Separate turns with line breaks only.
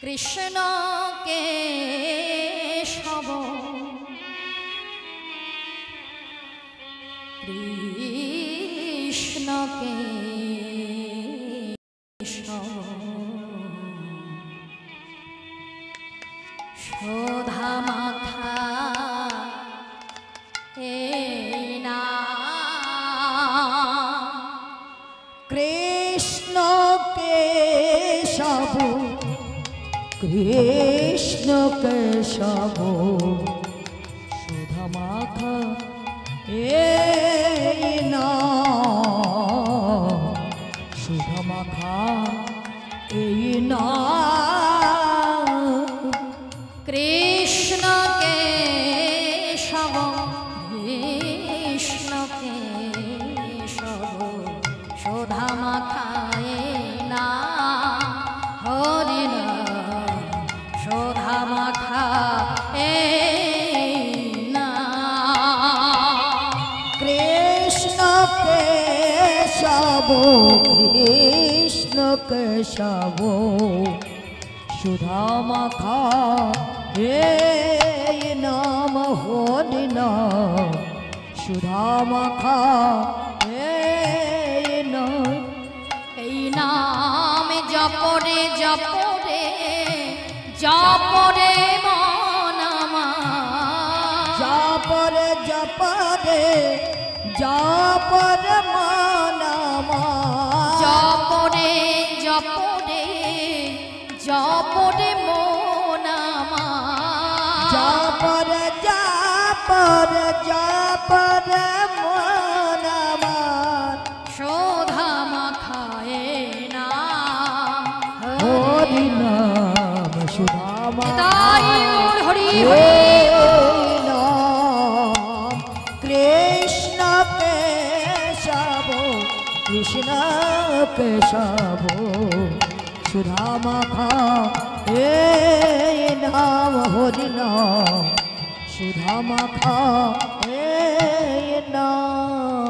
কৃষ্ণ কেশব কৃষ্ণ কেশব শোধা মাখা না
কৃষ্ণ কেশব কৃষ্ণ কেশব সুধা মাখা না সুধা মাখা না
কৃষ্ণ কেশব কৃষ্ণ কেশব শোধা মাখায় না হরি নাম শোধা মাখা না
কৃষ্ণ কেশব কৃষ্ণ কেশব সুধা মাখা নাম হরি নাম সুধা মাখা
এই নাম জপরে জপরে জপরে মন আমার
জপরে জপরে জপরে মন আমার
জপরে জপরে জপরে মন আমার
জপরে জপরে জপরে মন আমার
শোধা মাখায় নাম
হরি নাম সুধা
তাই মোর হরি
নাম কৃষ্ণ কেশব কৃষ্ণ কেশব সুধা মাখা নাম হরি নাম সুধা মাখা নাম